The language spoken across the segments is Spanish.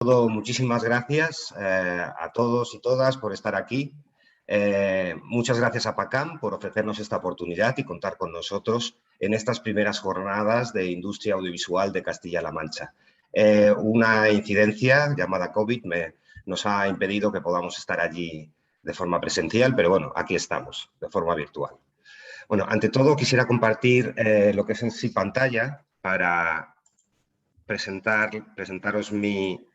Muchísimas gracias a todos y todas por estar aquí. Muchas gracias a PACAM por ofrecernos esta oportunidad y contar con nosotros en estas primeras jornadas de industria audiovisual de Castilla-La Mancha. Una incidencia llamada COVID nos ha impedido que podamos estar allí de forma presencial, pero bueno, aquí estamos, de forma virtual. Bueno, ante todo quisiera compartir lo que es en sí pantalla para presentaros mi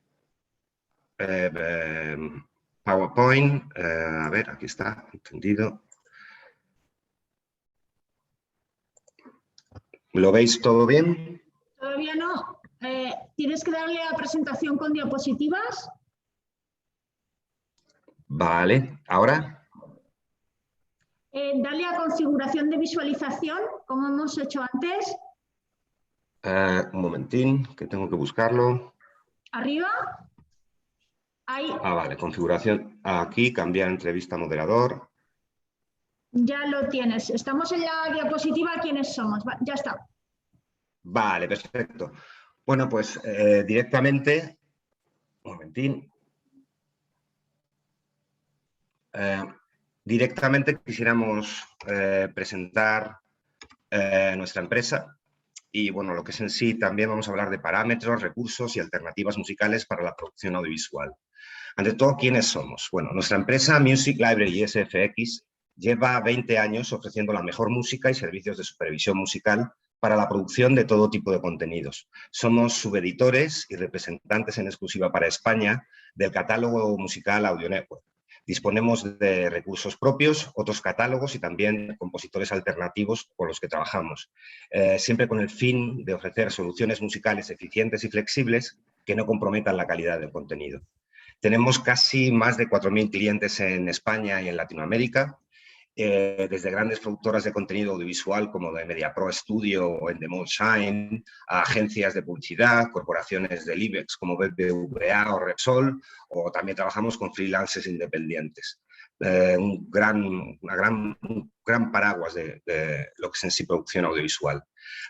PowerPoint. A ver, aquí está, entendido. ¿Lo veis todo bien? Todavía no. ¿Tienes que darle a presentación con diapositivas? Vale, ¿ahora? Dale a configuración de visualización, como hemos hecho antes. Un momentín, que tengo que buscarlo. Arriba. Ahí. Vale, configuración. Aquí, cambiar entrevista moderador. Ya lo tienes. Estamos en la diapositiva. ¿Quiénes somos? Ya está. Vale, perfecto. Bueno, pues directamente, un momentín. Directamente quisiéramos presentar nuestra empresa y, bueno, lo que es en sí, también vamos a hablar de parámetros, recursos y alternativas musicales para la producción audiovisual. Ante todo, ¿quiénes somos? Bueno, nuestra empresa Music Library SFX lleva 20 años ofreciendo la mejor música y servicios de supervisión musical para la producción de todo tipo de contenidos. Somos subeditores y representantes en exclusiva para España del catálogo musical Audio Network. Disponemos de recursos propios, otros catálogos y también compositores alternativos con los que trabajamos, siempre con el fin de ofrecer soluciones musicales eficientes y flexibles que no comprometan la calidad del contenido. Tenemos casi más de 4.000 clientes en España y en Latinoamérica, desde grandes productoras de contenido audiovisual como de MediaPro Studio o Endemol Shine, a agencias de publicidad, corporaciones del IBEX como BBVA o Repsol, o también trabajamos con freelancers independientes. Un gran paraguas de lo que es en sí producción audiovisual.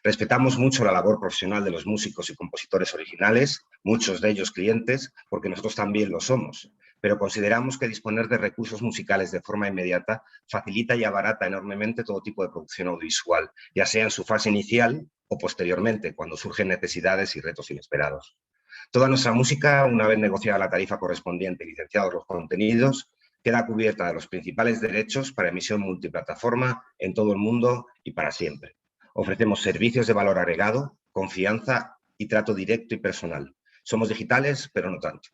Respetamos mucho la labor profesional de los músicos y compositores originales, muchos de ellos clientes, porque nosotros también lo somos, pero consideramos que disponer de recursos musicales de forma inmediata facilita y abarata enormemente todo tipo de producción audiovisual, ya sea en su fase inicial o posteriormente, cuando surgen necesidades y retos inesperados. Toda nuestra música, una vez negociada la tarifa correspondiente y licenciados los contenidos, queda cubierta de los principales derechos para emisión multiplataforma en todo el mundo y para siempre. Ofrecemos servicios de valor agregado, confianza y trato directo y personal. Somos digitales, pero no tanto.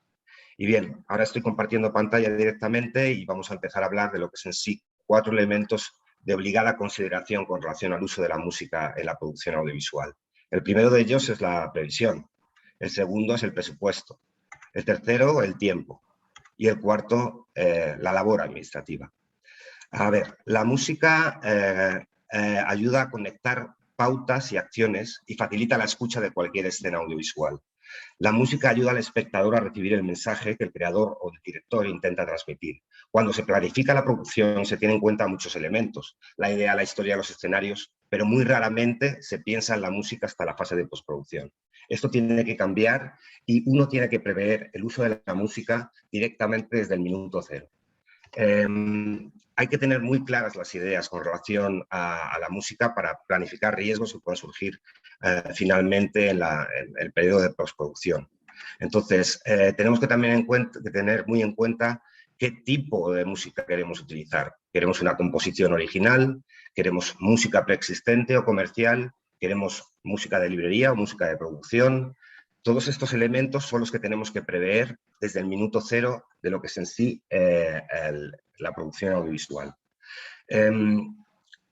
Y bien, ahora estoy compartiendo pantalla directamente y vamos a empezar a hablar de lo que es en sí 4 elementos de obligada consideración con relación al uso de la música en la producción audiovisual. El primero de ellos es la previsión, el segundo es el presupuesto, el tercero el tiempo y el cuarto la labor administrativa. A ver, la música ayuda a conectar pautas y acciones y facilita la escucha de cualquier escena audiovisual. La música ayuda al espectador a recibir el mensaje que el creador o el director intenta transmitir. Cuando se planifica la producción se tienen en cuenta muchos elementos, la idea, la historia, los escenarios, pero muy raramente se piensa en la música hasta la fase de postproducción. Esto tiene que cambiar y uno tiene que prever el uso de la música directamente desde el minuto cero. Hay que tener muy claras las ideas con relación a la música para planificar riesgos que puedan surgir finalmente en el periodo de postproducción. Entonces, tenemos que también tener muy en cuenta qué tipo de música queremos utilizar. ¿Queremos una composición original? ¿Queremos música preexistente o comercial? ¿Queremos música de librería o música de producción? Todos estos elementos son los que tenemos que prever desde el minuto cero de lo que es en sí la producción audiovisual.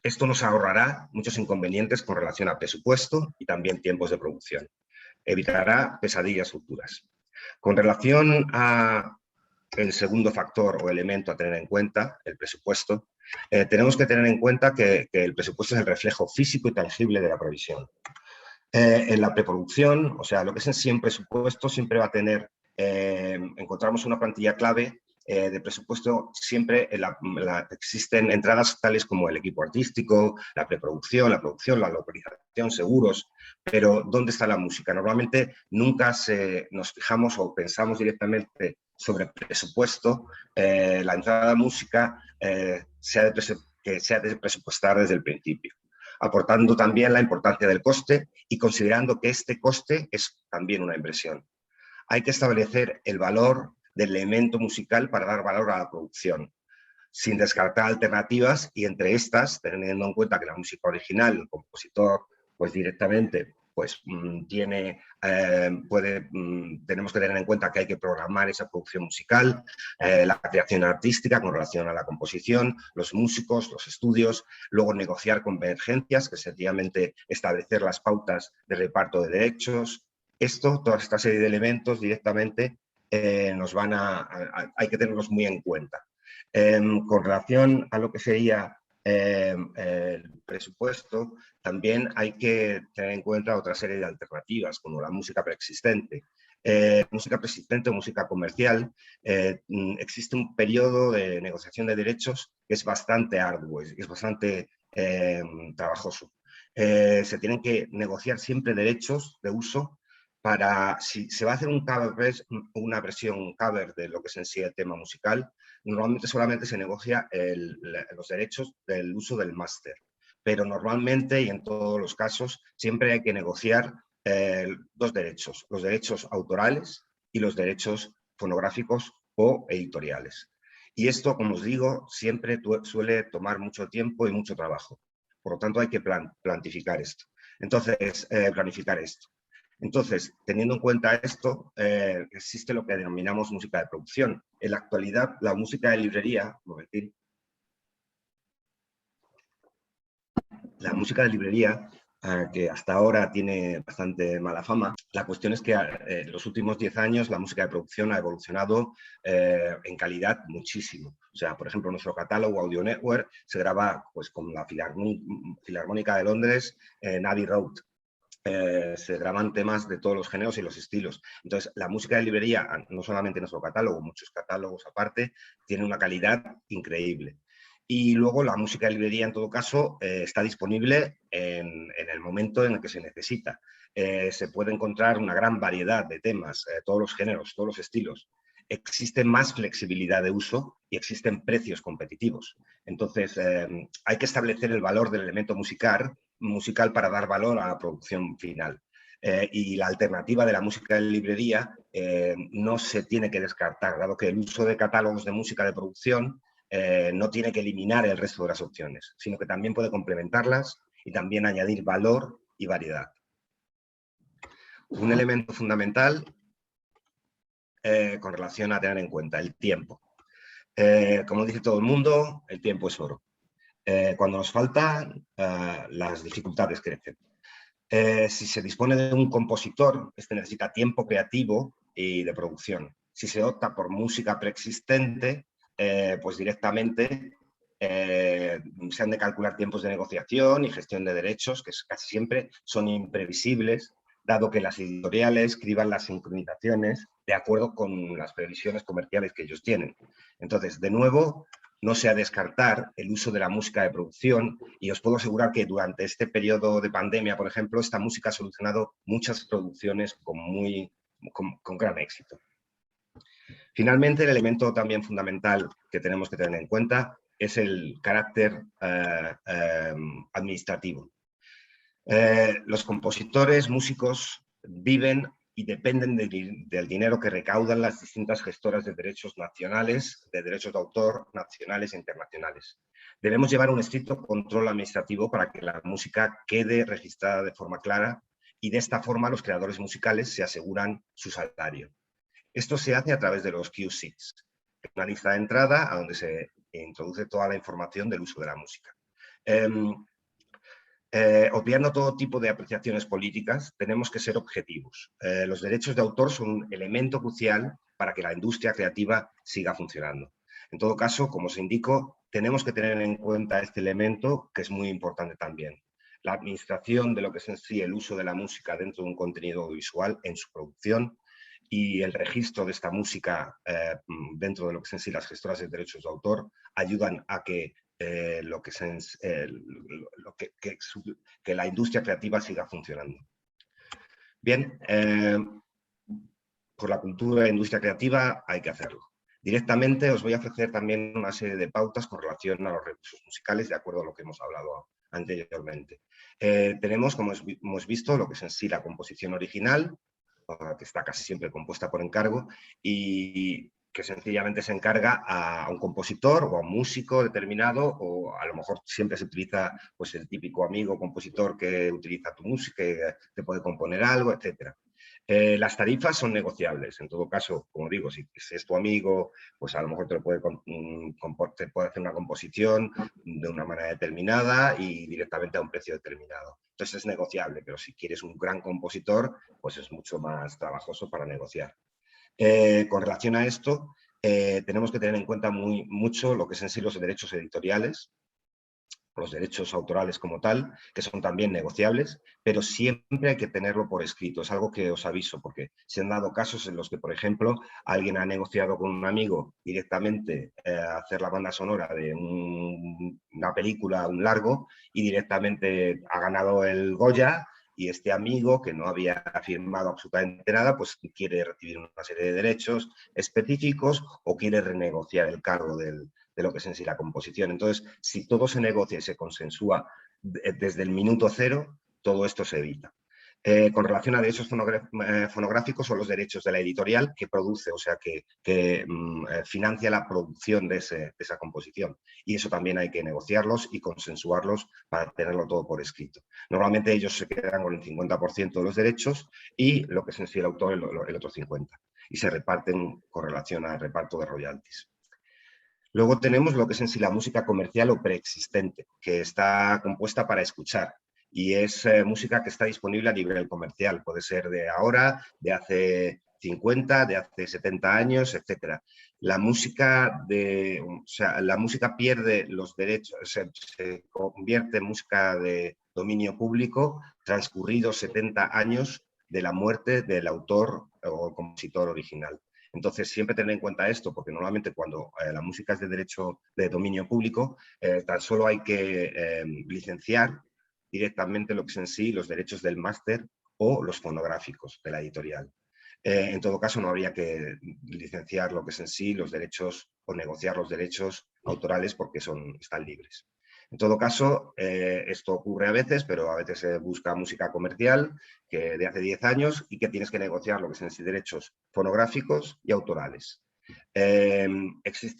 Esto nos ahorrará muchos inconvenientes con relación a presupuesto y también tiempos de producción. Evitará pesadillas futuras. Con relación al segundo factor o elemento a tener en cuenta, el presupuesto, tenemos que tener en cuenta que el presupuesto es el reflejo físico y tangible de la previsión. En la preproducción, o sea, lo que es en sí en presupuesto siempre va a tener, encontramos una plantilla clave de presupuesto siempre existen entradas tales como el equipo artístico, la preproducción, la producción, la localización, seguros, pero ¿dónde está la música? Normalmente nunca nos fijamos o pensamos directamente sobre presupuesto, la entrada de música que se ha de presupuestar desde el principio, aportando también la importancia del coste y considerando que este coste es también una inversión. Hay que establecer el valor del elemento musical para dar valor a la producción, sin descartar alternativas y entre estas, teniendo en cuenta que la música original, el compositor, pues directamente tenemos que tener en cuenta que hay que programar esa producción musical, la creación artística con relación a la composición, los músicos, los estudios, luego negociar convergencias, que sencillamente establecer las pautas de reparto de derechos. Toda esta serie de elementos directamente hay que tenerlos muy en cuenta. Con relación a lo que sería el presupuesto, también hay que tener en cuenta otra serie de alternativas, como la música preexistente. Música preexistente o música comercial, existe un periodo de negociación de derechos que es bastante arduo, es bastante trabajoso. Se tienen que negociar siempre derechos de uso para, si se va a hacer una versión cover de lo que es en sí el tema musical, normalmente solamente se negocia los derechos del uso del máster, pero normalmente y en todos los casos siempre hay que negociar dos derechos, los derechos autorales y los derechos fonográficos o editoriales. Y esto, como os digo, siempre suele tomar mucho tiempo y mucho trabajo. Por lo tanto, hay que planificar esto. Entonces, teniendo en cuenta esto, existe lo que denominamos música de producción. En la actualidad, la música de librería, que hasta ahora tiene bastante mala fama, la cuestión es que en los últimos 10 años la música de producción ha evolucionado en calidad muchísimo. O sea, por ejemplo, nuestro catálogo Audio Network se graba pues, con la Filarmónica de Londres, Abbey Road. Se graban temas de todos los géneros y los estilos. Entonces, la música de librería, no solamente nuestro catálogo, muchos catálogos aparte, tiene una calidad increíble. Y luego la música de librería, en todo caso, está disponible en el momento en el que se necesita. Se puede encontrar una gran variedad de temas, todos los géneros, todos los estilos. Existe más flexibilidad de uso y existen precios competitivos. Entonces, hay que establecer el valor del elemento musical para dar valor a la producción final. Y la alternativa de la música de librería no se tiene que descartar, dado que el uso de catálogos de música de producción no tiene que eliminar el resto de las opciones, sino que también puede complementarlas y también añadir valor y variedad. Un elemento fundamental con relación a tener en cuenta el tiempo. Como dice todo el mundo, el tiempo es oro. Cuando nos falta, las dificultades crecen. Si se dispone de un compositor, este necesita tiempo creativo y de producción. Si se opta por música preexistente, pues directamente se han de calcular tiempos de negociación y gestión de derechos, que casi siempre son imprevisibles, dado que las editoriales escriban las sincronizaciones de acuerdo con las previsiones comerciales que ellos tienen. Entonces, de nuevo, no se ha de descartar el uso de la música de producción y os puedo asegurar que durante este periodo de pandemia, por ejemplo, esta música ha solucionado muchas producciones con gran éxito. Finalmente, el elemento también fundamental que tenemos que tener en cuenta es el carácter administrativo. Los compositores, músicos, viven y dependen del dinero que recaudan las distintas gestoras de derechos nacionales, de derechos de autor nacionales e internacionales. Debemos llevar un estricto control administrativo para que la música quede registrada de forma clara y de esta forma los creadores musicales se aseguran su salario. Esto se hace a través de los Q-Sheets, una lista de entrada a donde se introduce toda la información del uso de la música. Obviando todo tipo de apreciaciones políticas, tenemos que ser objetivos. Los derechos de autor son un elemento crucial para que la industria creativa siga funcionando. En todo caso, como os indico, tenemos que tener en cuenta este elemento que es muy importante también. La administración de lo que es en sí el uso de la música dentro de un contenido audiovisual en su producción y el registro de esta música dentro de lo que es en sí las gestoras de derechos de autor ayudan a que que la industria creativa siga funcionando. Bien, por la cultura de la industria creativa hay que hacerlo. Directamente os voy a ofrecer también una serie de pautas con relación a los recursos musicales, de acuerdo a lo que hemos hablado anteriormente. Tenemos, como hemos visto, lo que es en sí la composición original, que está casi siempre compuesta por encargo, y que sencillamente se encarga a un compositor o a un músico determinado, o a lo mejor siempre se utiliza pues, el típico amigo compositor que utiliza tu música, que te puede componer algo, etcétera. Las tarifas son negociables, en todo caso, como digo, si es tu amigo, pues a lo mejor te puede hacer una composición de una manera determinada y directamente a un precio determinado. Entonces es negociable, pero si quieres un gran compositor, pues es mucho más trabajoso para negociar. Con relación a esto, tenemos que tener en cuenta mucho lo que es en sí los derechos editoriales, los derechos autorales como tal, que son también negociables, pero siempre hay que tenerlo por escrito. Es algo que os aviso, porque se han dado casos en los que, por ejemplo, alguien ha negociado con un amigo directamente hacer la banda sonora de una película, un largo, y directamente ha ganado el Goya, y este amigo, que no había firmado absolutamente nada, pues quiere recibir una serie de derechos específicos o quiere renegociar el cargo de lo que es en sí la composición. Entonces, si todo se negocia y se consensúa desde el minuto cero, todo esto se evita. Con relación a derechos fonográficos, son los derechos de la editorial que produce, o sea, que financia la producción de esa composición. Y eso también hay que negociarlos y consensuarlos para tenerlo todo por escrito. Normalmente ellos se quedan con el 50% de los derechos y lo que es en sí el autor el otro 50%. Y se reparten con relación al reparto de royalties. Luego tenemos lo que es en sí la música comercial o preexistente, que está compuesta para escuchar y es música que está disponible a nivel comercial. Puede ser de ahora, de hace 50, de hace 70 años, etc. La música pierde los derechos, se convierte en música de dominio público transcurridos 70 años de la muerte del autor o compositor original. Entonces, siempre tener en cuenta esto, porque normalmente cuando la música es de derecho de dominio público, tan solo hay que licenciar directamente lo que es en sí los derechos del máster o los fonográficos de la editorial. En todo caso, no habría que licenciar lo que es en sí los derechos o negociar los derechos autorales porque están libres. En todo caso, esto ocurre a veces, pero a veces se busca música comercial que de hace 10 años y que tienes que negociar lo que son derechos fonográficos y autorales.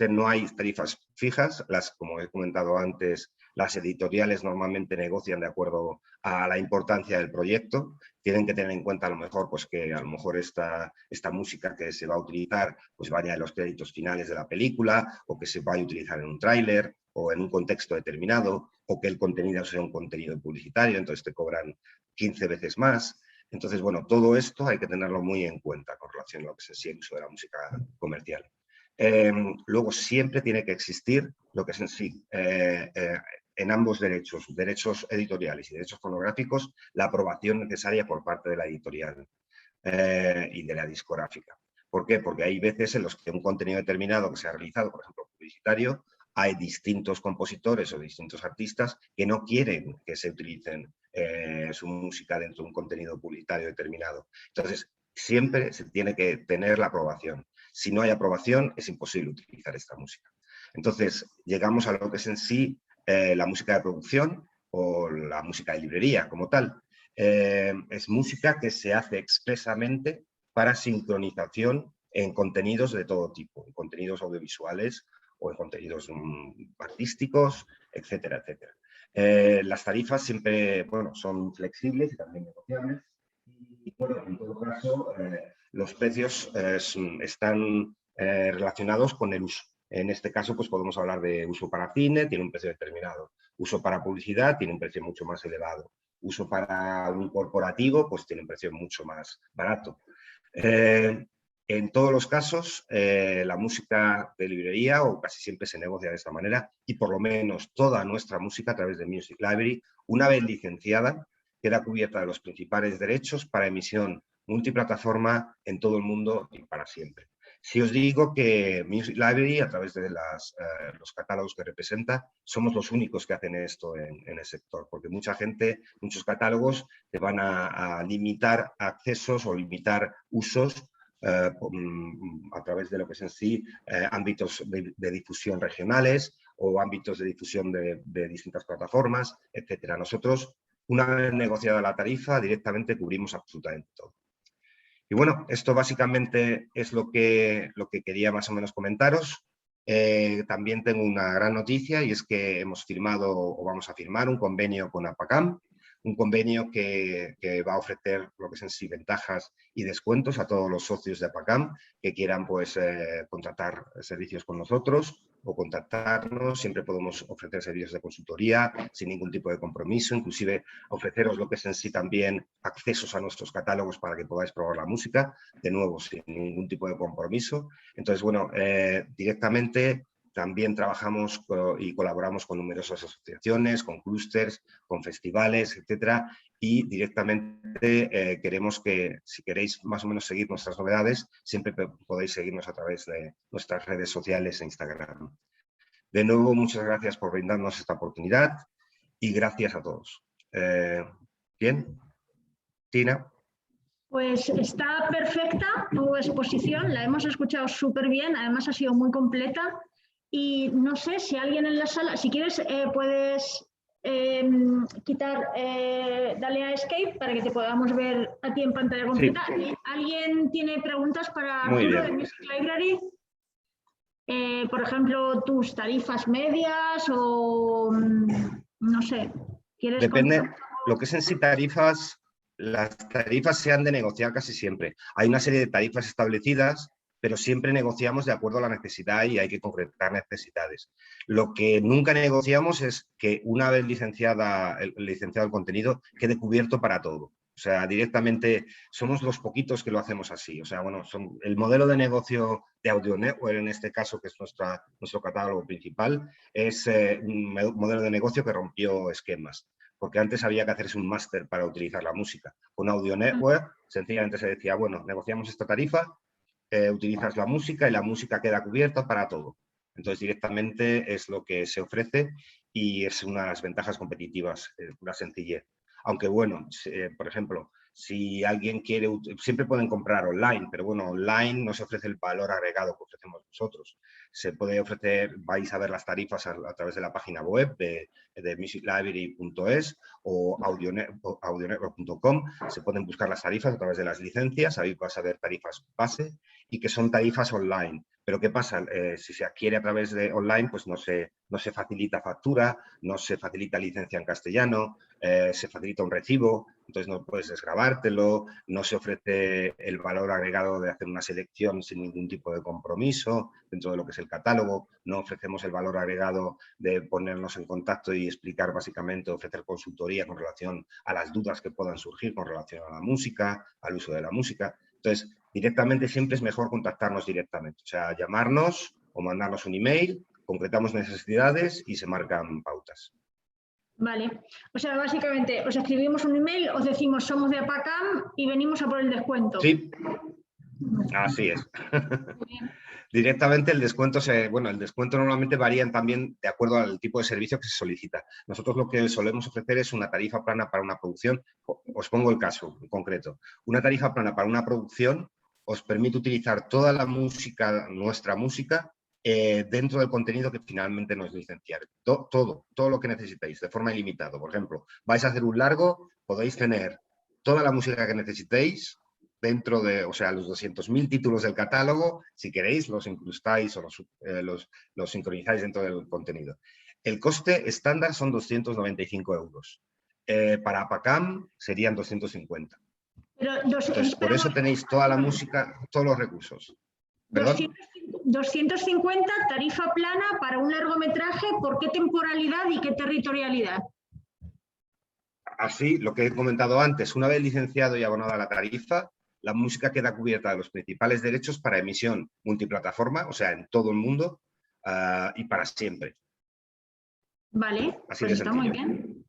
No hay tarifas fijas, como he comentado antes, las editoriales normalmente negocian de acuerdo a la importancia del proyecto. Tienen que tener en cuenta a lo mejor pues, que a lo mejor esta música que se va a utilizar pues, vaya en los créditos finales de la película o que se vaya a utilizar en un tráiler o en un contexto determinado, o que el contenido sea un contenido publicitario, entonces te cobran 15 veces más. Entonces, bueno, todo esto hay que tenerlo muy en cuenta con relación a lo que es el uso de la música comercial. Luego, siempre tiene que existir lo que es en sí, en ambos derechos editoriales y derechos fonográficos, la aprobación necesaria por parte de la editorial y de la discográfica. ¿Por qué? Porque hay veces en los que un contenido determinado que se ha realizado, por ejemplo, publicitario, hay distintos compositores o distintos artistas que no quieren que se utilicen su música dentro de un contenido publicitario determinado. Entonces, siempre se tiene que tener la aprobación. Si no hay aprobación, es imposible utilizar esta música. Entonces, llegamos a lo que es en sí la música de producción o la música de librería como tal. Es música que se hace expresamente para sincronización en contenidos de todo tipo, en contenidos audiovisuales o en contenidos artísticos, etcétera, etcétera. Las tarifas siempre, bueno, son flexibles y también negociables. Y bueno, en todo caso, los precios están relacionados con el uso. En este caso, pues podemos hablar de uso para cine, tiene un precio determinado. Uso para publicidad, tiene un precio mucho más elevado. Uso para un corporativo, pues tiene un precio mucho más barato. En todos los casos, la música de librería o casi siempre se negocia de esta manera y por lo menos toda nuestra música a través de Music Library, una vez licenciada, queda cubierta de los principales derechos para emisión multiplataforma en todo el mundo y para siempre. Si os digo que Music Library, a través de los catálogos que representa, somos los únicos que hacen esto en el sector, porque mucha gente, muchos catálogos te van a limitar accesos o limitar usos a través de lo que es en sí ámbitos de difusión regionales o ámbitos de difusión de distintas plataformas, etcétera. Nosotros, una vez negociada la tarifa, directamente cubrimos absolutamente todo. Y bueno, esto básicamente es lo que quería más o menos comentaros. También tengo una gran noticia y es que hemos firmado o vamos a firmar un convenio con APACAM, un convenio que va a ofrecer lo que es en sí ventajas y descuentos a todos los socios de APACAM que quieran pues, contratar servicios con nosotros o contactarnos. Siempre podemos ofrecer servicios de consultoría sin ningún tipo de compromiso, inclusive ofreceros lo que es en sí también accesos a nuestros catálogos para que podáis probar la música, de nuevo sin ningún tipo de compromiso. Entonces, bueno, directamente también trabajamos y colaboramos con numerosas asociaciones, con clústeres, con festivales, etcétera, y directamente queremos que, si queréis más o menos seguir nuestras novedades, siempre podéis seguirnos a través de nuestras redes sociales e Instagram. De nuevo, muchas gracias por brindarnos esta oportunidad y gracias a todos. ¿Bien? Tina. Pues está perfecta tu exposición, la hemos escuchado súper bien, además ha sido muy completa. Y no sé si alguien en la sala, si quieres puedes quitar, dale a Escape para que te podamos ver a ti en pantalla completa. Sí. ¿Alguien tiene preguntas para Arturo de Music Library? Por ejemplo, tus tarifas medias o no sé. ¿Quieres Depende, lo que es en sí tarifas, las tarifas se han de negociar casi siempre. Hay una serie de tarifas establecidas, pero siempre negociamos de acuerdo a la necesidad y hay que concretar necesidades. Lo que nunca negociamos es que una vez licenciado el contenido quede cubierto para todo. O sea, directamente somos los poquitos que lo hacemos así. O sea, bueno, el modelo de negocio de Audio Network, en este caso, que es nuestro catálogo principal, es un modelo de negocio que rompió esquemas. Porque antes había que hacerse un máster para utilizar la música. Con Audio Network, sencillamente se decía, bueno, negociamos esta tarifa, utilizas la música y la música queda cubierta para todo. Entonces, directamente es lo que se ofrece y es una de las ventajas competitivas, una sencillez. Aunque, bueno, por ejemplo, si alguien quiere, siempre pueden comprar online, pero bueno, online no se ofrece el valor agregado que ofrecemos nosotros. Se puede ofrecer, vais a ver las tarifas a través de la página web de musiclibrary.es o audionetwork.com. Se pueden buscar las tarifas a través de las licencias, ahí vas a ver tarifas base y que son tarifas online. Pero ¿qué pasa? Si se adquiere a través de online, pues no se facilita factura, no se facilita licencia en castellano, se facilita un recibo, entonces no puedes desgrabártelo, no se ofrece el valor agregado de hacer una selección sin ningún tipo de compromiso dentro de lo que es el catálogo, no ofrecemos el valor agregado de ponernos en contacto y explicar básicamente, ofrecer consultoría con relación a las dudas que puedan surgir con relación a la música, al uso de la música. Entonces, directamente siempre es mejor contactarnos directamente, o sea, llamarnos o mandarnos un email, concretamos necesidades y se marcan pautas. Vale, o sea, básicamente os escribimos un email, os decimos somos de APACAM y venimos a por el descuento. Sí, así es. Directamente el descuento, el descuento normalmente varía también de acuerdo al tipo de servicio que se solicita. Nosotros lo que solemos ofrecer es una tarifa plana para una producción. Os pongo el caso en concreto. Una tarifa plana para una producción os permite utilizar toda la música, nuestra música, dentro del contenido que finalmente nos licenciar. Todo lo que necesitéis, de forma ilimitada. Por ejemplo, vais a hacer un largo, podéis tener toda la música que necesitéis dentro de, o sea, los 200.000 títulos del catálogo, si queréis, los incrustáis o los sincronizáis dentro del contenido. El coste estándar son 295 euros. Para APACAM serían 250. Entonces, por eso tenéis toda la música, todos los recursos. ¿Perdón? 250 tarifa plana para un largometraje, ¿por qué temporalidad y qué territorialidad? Así, lo que he comentado antes, una vez licenciado y abonada la tarifa, la música queda cubierta de los principales derechos para emisión multiplataforma, o sea, en todo el mundo y para siempre. Vale, así pues de está sencillo. muy bien.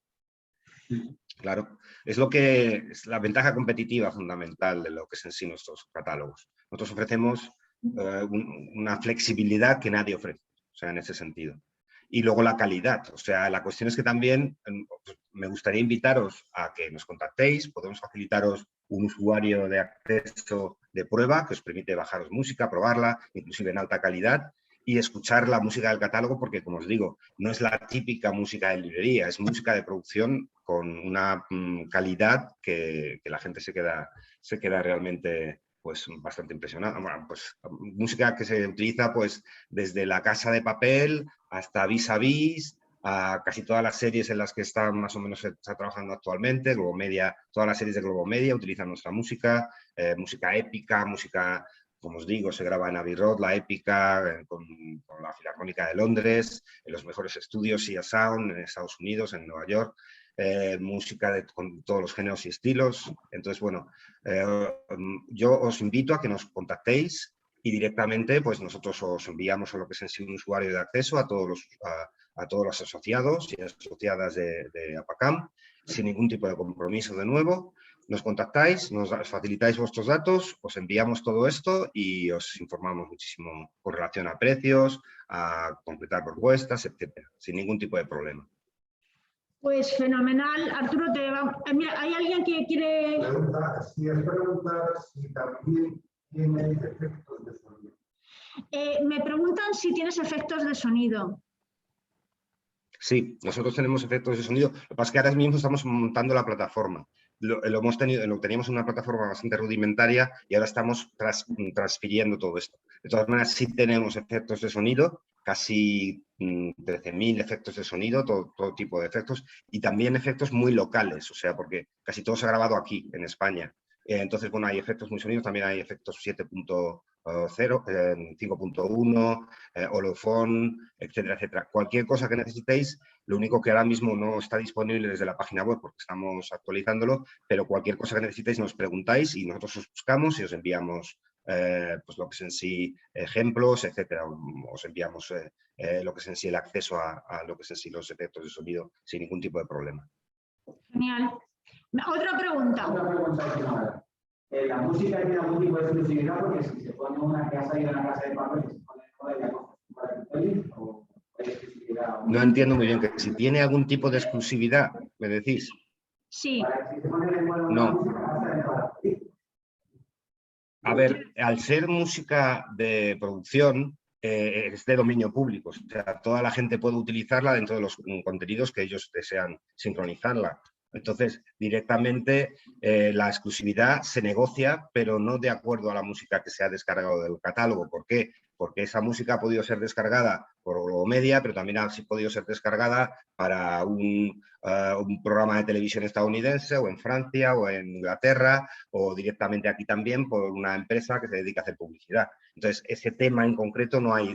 Claro, es lo que es la ventaja competitiva fundamental de lo que es en sí nuestros catálogos. Nosotros ofrecemos una flexibilidad que nadie ofrece, o sea, en ese sentido. Y luego la calidad, o sea, la cuestión es que también pues, me gustaría invitaros a que nos contactéis, podemos facilitaros un usuario de acceso de prueba que os permite bajaros música, probarla, inclusive en alta calidad, y escuchar la música del catálogo porque, como os digo, no es la típica música de librería, es música de producción con una calidad que la gente se queda realmente pues bastante impresionada. Bueno, pues música que se utiliza pues desde La Casa de Papel hasta Vis a Vis, a casi todas las series en las que están más o menos se está trabajando actualmente, Globo Media, todas las series de Globo Media utilizan nuestra música, música épica, música, como os digo, se graba en Abbey Road, la épica, con la Filarmónica de Londres, en los mejores estudios Sia Sound en Estados Unidos, en Nueva York, música con todos los géneros y estilos. Entonces, bueno, yo os invito a que nos contactéis y directamente pues nosotros os enviamos a lo que es en sí un usuario de acceso a todos los asociados y asociadas de APACAM, sin ningún tipo de compromiso de nuevo. Nos contactáis, nos facilitáis vuestros datos, os enviamos todo esto y os informamos muchísimo con relación a precios, a completar propuestas, etcétera, sin ningún tipo de problema. Pues fenomenal. Arturo, mira, ¿hay alguien que quiere...? Si es preguntar si también tiene efectos de sonido. Me preguntan si tienes efectos de sonido. Sí, nosotros tenemos efectos de sonido. Lo que pasa es que ahora mismo estamos montando la plataforma. Lo teníamos en una plataforma bastante rudimentaria y ahora estamos transfiriendo todo esto. De todas maneras, sí tenemos efectos de sonido, casi 13.000 efectos de sonido, todo tipo de efectos, y también efectos muy locales, o sea, porque casi todo se ha grabado aquí, en España. Entonces, bueno, hay efectos muy sonidos, también hay efectos 7.0, 5.1, holofón, etcétera, etcétera. Cualquier cosa que necesitéis, lo único que ahora mismo no está disponible desde la página web porque estamos actualizándolo, pero cualquier cosa que necesitéis nos preguntáis y nosotros os buscamos y os enviamos pues lo que es en sí ejemplos, etcétera. Os enviamos lo que es en sí el acceso a lo que es en sí los efectos de sonido sin ningún tipo de problema. Genial. Otra pregunta. La música tiene algún tipo de exclusividad porque si se pone una que ha salido en La Casa de Papel, se pone toda la o hay exclusividad. No entiendo muy bien que si tiene algún tipo de exclusividad, ¿me decís? Sí. No. A ver, al ser música de producción, es de dominio público, o sea, toda la gente puede utilizarla dentro de los contenidos que ellos desean sincronizarla. Entonces, directamente la exclusividad se negocia, pero no de acuerdo a la música que se ha descargado del catálogo. ¿Por qué? Porque esa música ha podido ser descargada por Globo Media, pero también ha podido ser descargada para un programa de televisión estadounidense o en Francia o en Inglaterra o directamente aquí también por una empresa que se dedica a hacer publicidad. Entonces, ese tema en concreto no hay...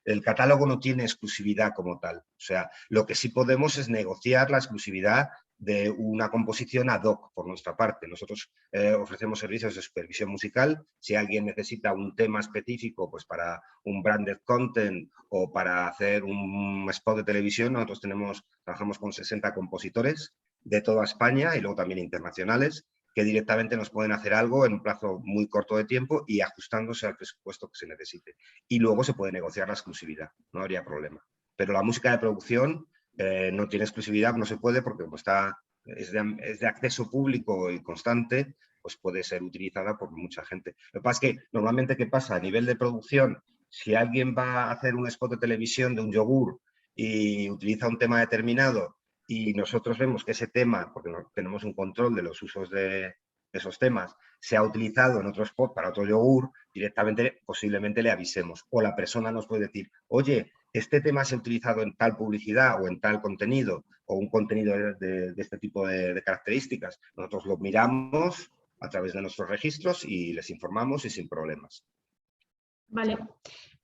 el catálogo no tiene exclusividad como tal. O sea, lo que sí podemos es negociar la exclusividad de una composición ad hoc por nuestra parte. Nosotros ofrecemos servicios de supervisión musical. Si alguien necesita un tema específico pues para un branded content o para hacer un spot de televisión, nosotros trabajamos con 60 compositores de toda España y luego también internacionales que directamente nos pueden hacer algo en un plazo muy corto de tiempo y ajustándose al presupuesto que se necesite. Y luego se puede negociar la exclusividad, no habría problema. Pero la música de producción no tiene exclusividad, no se puede porque como es de acceso público y constante, pues puede ser utilizada por mucha gente. Lo que pasa es que normalmente, ¿qué pasa? A nivel de producción, si alguien va a hacer un spot de televisión de un yogur y utiliza un tema determinado y nosotros vemos que ese tema, porque tenemos un control de los usos de esos temas, se ha utilizado en otro spot para otro yogur, directamente posiblemente le avisemos. O la persona nos puede decir, oye, este tema se ha utilizado en tal publicidad o en tal contenido o un contenido de este tipo de características. Nosotros lo miramos a través de nuestros registros y les informamos y sin problemas. Vale,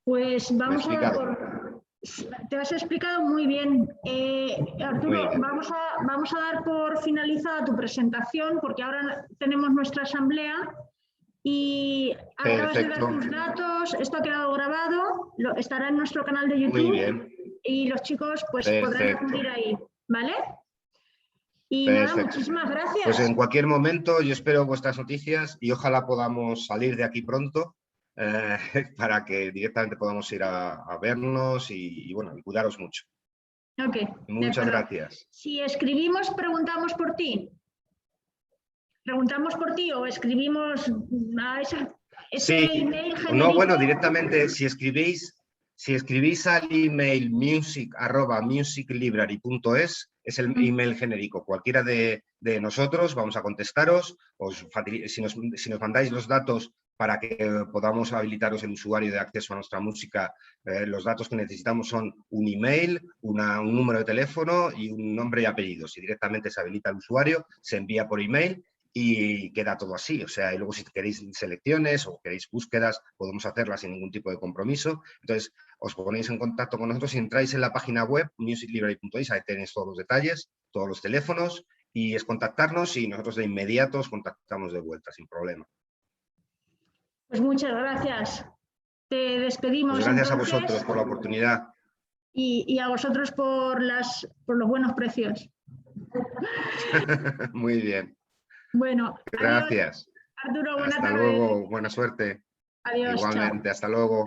pues vamos a por... Te has explicado muy bien. Arturo, muy bien. Vamos a dar por finalizada tu presentación porque ahora tenemos nuestra asamblea y acabas de dar tus datos, esto ha quedado grabado, estará en nuestro canal de YouTube. Muy bien. Y los chicos pues podrán acudir ahí, ¿vale? Y nada, muchísimas gracias. Pues en cualquier momento yo espero vuestras noticias y ojalá podamos salir de aquí pronto para que directamente podamos ir a vernos y bueno, y cuidaros mucho. Ok. Muchas gracias. Si escribimos, preguntamos por ti. ¿Preguntamos por ti o escribimos a ese email genérico? No, bueno, directamente si escribís al email music@musiclibrary.es, es el email genérico. Cualquiera de nosotros vamos a contestaros. Si nos mandáis los datos para que podamos habilitaros el usuario de acceso a nuestra música, los datos que necesitamos son un email, un número de teléfono y un nombre y apellido. Si directamente se habilita el usuario, se envía por email y queda todo así. O sea, y luego si queréis selecciones o queréis búsquedas, podemos hacerlas sin ningún tipo de compromiso. Entonces, os ponéis en contacto con nosotros y entráis en la página web musiclibrary.es, ahí tenéis todos los detalles, todos los teléfonos, y es contactarnos y nosotros de inmediato os contactamos de vuelta, sin problema. Pues muchas gracias. Te despedimos. Pues gracias entonces, a vosotros por la oportunidad. Y a vosotros por los buenos precios. Muy bien. Bueno, gracias. Adiós, Arturo, buena Hasta tarde. luego, buena suerte. Adiós. Igualmente, chao. hasta luego.